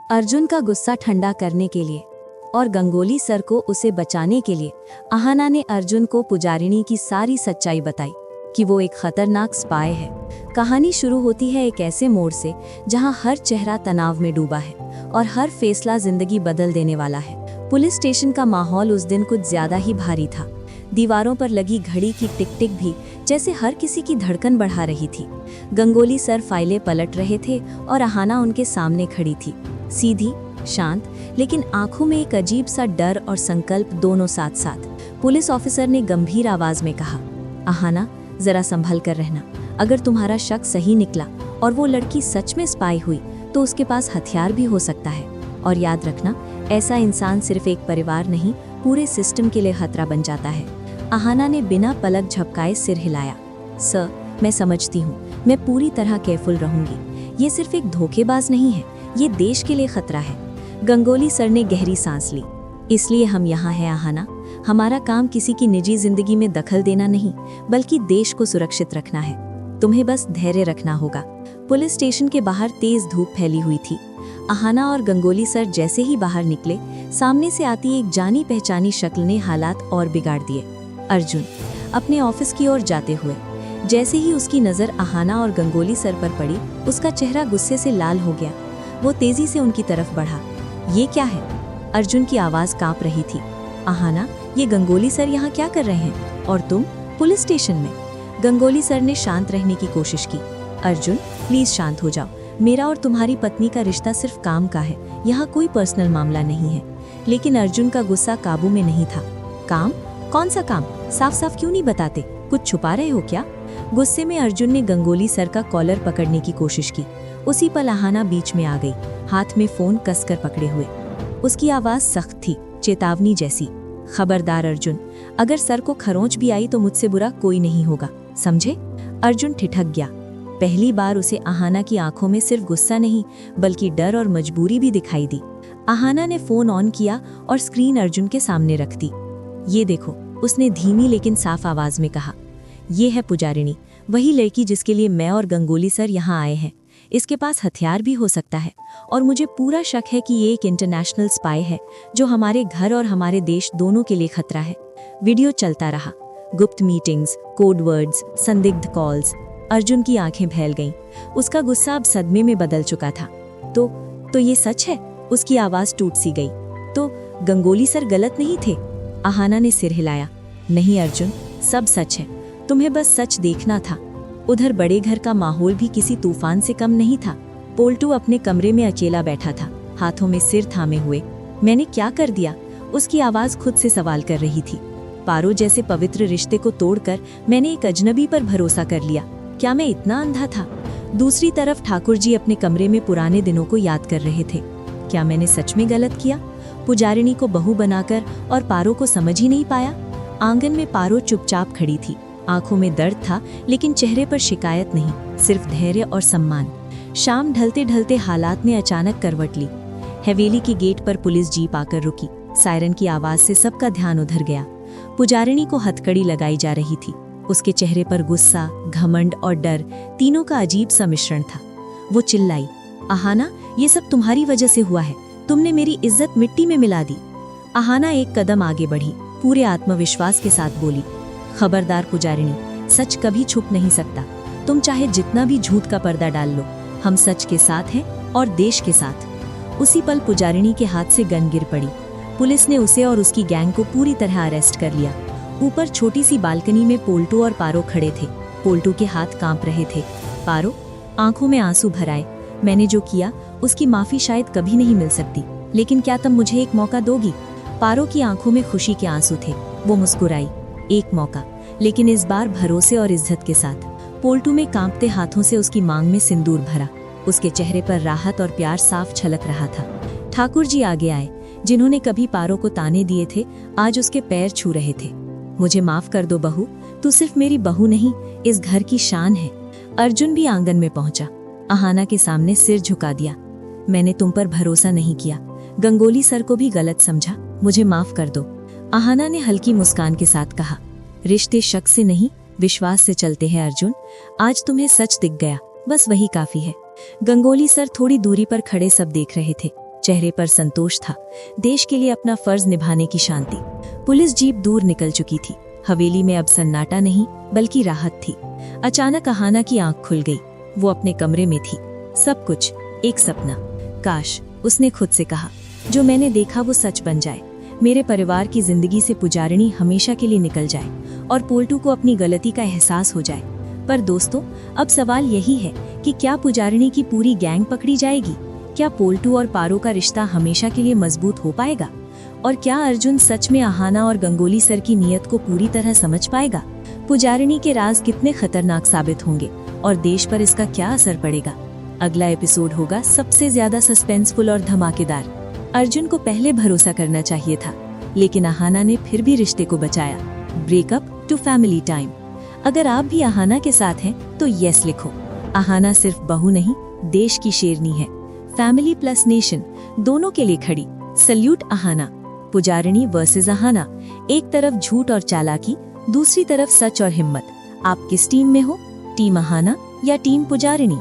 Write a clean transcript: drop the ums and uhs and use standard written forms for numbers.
अर्जुन का गुस्सा ठंडा करने के लिए और गंगोली सर को उसे बचाने के लिए अहाना ने अर्जुन को पुजारिणी की सारी सच्चाई बताई कि वो एक खतरनाक स्पाई है। कहानी शुरू होती है एक ऐसे मोड़ से जहां हर चेहरा तनाव में डूबा है और हर फैसला जिंदगी बदल देने वाला है। पुलिस स्टेशन का माहौल उस दिन कुछ ज्यादा ही भारी था। दीवारों पर लगी घड़ी की टिक टिक भी जैसे हर किसी की धड़कन बढ़ा रही थी। गंगोली सर फाइलें पलट रहे थे और अहाना उनके सामने खड़ी थी, सीधी, शांत, लेकिन आंखों में एक अजीब सा डर और संकल्प दोनों साथ साथ। पुलिस ऑफिसर ने गंभीर आवाज में कहा, अहाना, जरा संभल कर रहना। अगर तुम्हारा शक सही निकला और वो लड़की सच में स्पाई हुई तो उसके पास हथियार भी हो सकता है। और याद रखना, ऐसा इंसान सिर्फ एक परिवार नहीं, पूरे सिस्टम के लिए खतरा बन जाता है। अहाना ने बिना पलक झपकाए सिर हिलाया। सर, मैं समझती हूँ, मैं पूरी तरह केयरफुल रहूंगी। ये सिर्फ एक धोखेबाज नहीं है, ये देश के लिए खतरा है। गंगोली सर ने गहरी सांस ली। इसलिए हम यहाँ हैं अहाना। हमारा काम किसी की निजी जिंदगी में दखल देना नहीं, बल्कि देश को सुरक्षित रखना है। तुम्हें बस धैर्य रखना होगा। पुलिस स्टेशन के बाहर तेज धूप फैली हुई थी। अहाना और गंगोली सर जैसे ही बाहर निकले, सामने से आती एक जानी पहचानी शक्ल ने हालात और बिगाड़ दिए। अर्जुन अपने ऑफिस की ओर जाते हुए, जैसे ही उसकी नजर अहाना और गंगोली सर पर पड़ी, उसका चेहरा गुस्से से लाल हो गया। वो तेजी से उनकी तरफ बढ़ा। ये क्या है? अर्जुन की आवाज कांप रही थी। अहाना, ये गंगोली सर यहाँ क्या कर रहे हैं? और तुम पुलिस स्टेशन में? गंगोली सर ने शांत रहने की कोशिश की। अर्जुन, प्लीज शांत हो जाओ। मेरा और तुम्हारी पत्नी का रिश्ता सिर्फ काम का है, यहाँ कोई पर्सनल मामला नहीं है। लेकिन अर्जुन का गुस्सा काबू में नहीं था। काम? कौन सा काम? साफ साफ क्यों नहीं बताते? कुछ छुपा रहे हो क्या? गुस्से में अर्जुन ने गंगोली सर का कॉलर पकड़ने की कोशिश की। उसी पल अहाना बीच में आ गई, हाथ में फोन कसकर पकड़े हुए। उसकी आवाज सख्त थी, चेतावनी जैसी। खबरदार अर्जुन, अगर सर को खरोंच भी आई तो मुझसे बुरा कोई नहीं होगा, समझे? अर्जुन ठिठक गया। पहली बार उसे अहाना की आंखों में सिर्फ गुस्सा नहीं, बल्कि डर और मजबूरी भी दिखाई दी। अहाना ने फोन ऑन किया और स्क्रीन अर्जुन के सामने रख दी। ये देखो, उसने धीमी लेकिन साफ आवाज में कहा। ये है पुजारिणी, वही लड़की जिसके लिए मैं और गंगोली सर यहाँ आए हैं। इसके पास हथियार भी हो सकता है और मुझे पूरा शक है कि ये एक इंटरनेशनल स्पाई है जो हमारे घर और हमारे देश दोनों के लिए खतरा है। वीडियो चलता रहा। गुप्त मीटिंग्स, कोड वर्ड्स, संदिग्ध कॉल्स। अर्जुन की आंखें फैल गईं। उसका गुस्सा अब सदमे में बदल चुका था। तो ये सच है? उसकी आवाज टूट सी गई। तो गंगोली सर गलत नहीं थे? अहाना ने सिर हिलाया। नहीं अर्जुन, सब सच है। तुम्हें बस सच देखना था। उधर बड़े घर का माहौल भी किसी तूफान से कम नहीं था। पोल्टू अपने कमरे में अकेला बैठा था, हाथों में सिर थामे हुए। मैंने क्या कर दिया? उसकी आवाज खुद से सवाल कर रही थी। पारो जैसे पवित्र रिश्ते को तोड़कर मैंने एक अजनबी पर भरोसा कर लिया। क्या मैं इतना अंधा था? दूसरी तरफ ठाकुर जी अपने कमरे में पुराने दिनों को याद कर रहे थे। क्या मैंने सच में गलत किया? पुजारिणी को बहू बनाकर और पारो को समझ ही नहीं पाया? आंगन में पारो चुपचाप खड़ी थी। आंखों में दर्द था, लेकिन चेहरे पर शिकायत नहीं, सिर्फ धैर्य और सम्मान। शाम ढलते ढलते हालात ने अचानक करवट ली। हवेली की गेट पर पुलिस जीप आकर रुकी। सायरन की आवाज से सबका ध्यान उधर गया। पुजारिणी को हथकड़ी लगाई जा रही थी। उसके चेहरे पर गुस्सा, घमंड और डर, तीनों का अजीब सा मिश्रण था। वो चिल्लाई, अहाना, ये सब तुम्हारी वजह से हुआ है। तुमने मेरी इज्जत मिट्टी में मिला दी। अहाना एक कदम आगे बढ़ी, पूरे आत्मविश्वास के साथ बोली, खबरदार पुजारिणी, सच कभी छुप नहीं सकता। तुम चाहे जितना भी झूठ का पर्दा डाल लो, हम सच के साथ हैं और देश के साथ। उसी पल पुजारिणी के हाथ से गन गिर पड़ी। पुलिस ने उसे और उसकी गैंग को पूरी तरह अरेस्ट कर लिया। ऊपर छोटी सी बालकनी में पोल्टू और पारो खड़े थे। पोल्टू के हाथ कांप रहे थे। पारो आंखों में आंसू भर आए। मैंने जो किया उसकी माफी शायद कभी नहीं मिल सकती, लेकिन क्या तुम मुझे एक मौका दोगी? पारो की आंखों में खुशी के आंसू थे। वो मुस्कुराई। एक मौका, लेकिन इस बार भरोसे और इज्जत के साथ। पोल्टू में कांपते हाथों से उसकी मांग में सिंदूर भरा। उसके चेहरे पर राहत और प्यार साफ छलक रहा था। ठाकुर जी आगे आए, जिन्होंने कभी पारो को ताने दिए थे, आज उसके पैर छू रहे थे। मुझे माफ कर दो बहू, तू सिर्फ मेरी बहू नहीं, इस घर की शान है। अर्जुन भी आंगन में पहुंचा। अहाना के सामने सिर झुका दिया। मैंने तुम पर भरोसा नहीं किया। गंगोली सर को भी गलत समझा। मुझे माफ कर दो। अहाना ने हल्की मुस्कान के साथ कहा, रिश्ते शक से नहीं, विश्वास से चलते हैं अर्जुन। आज तुम्हें सच दिख गया, बस वही काफी है। गंगोली सर थोड़ी दूरी पर खड़े सब देख रहे थे। चेहरे पर संतोष था, देश के लिए अपना फर्ज निभाने की शांति। पुलिस जीप दूर निकल चुकी थी। हवेली में अब सन्नाटा नहीं बल्कि राहत थी। अचानक अहाना की आंख खुल गई। वो अपने कमरे में थी। सब कुछ एक सपना। काश, उसने खुद से कहा, जो मैंने देखा वो सच बन जाए। मेरे परिवार की जिंदगी से पुजारिनी हमेशा के लिए निकल जाए और पोल्टू को अपनी गलती का एहसास हो जाए। पर दोस्तों, अब सवाल यही है कि क्या पुजारिनी की पूरी गैंग पकड़ी जाएगी? क्या पोल्टू और पारो का रिश्ता हमेशा के लिए मजबूत हो पाएगा? और क्या अर्जुन सच में अहाना और गंगोली सर की नीयत को पूरी तरह समझ पाएगा? पुजारिनी के राज कितने खतरनाक साबित होंगे और देश पर इसका क्या असर पड़ेगा? अगला एपिसोड होगा सबसे ज्यादा सस्पेंसफुल और धमाकेदार। अर्जुन को पहले भरोसा करना चाहिए था, लेकिन अहाना ने फिर भी रिश्ते को बचाया। Breakup to family time. अगर आप भी अहाना के साथ हैं तो यस लिखो। अहाना सिर्फ बहू नहीं, देश की शेरनी है। फैमिली प्लस नेशन दोनों के लिए खड़ी। सल्यूट अहाना। पुजारिनी वर्सेस अहाना। एक तरफ झूठ और चालाकी, दूसरी तरफ सच और हिम्मत। आप किस टीम में हो? टीम अहाना या टीम पुजारिनी?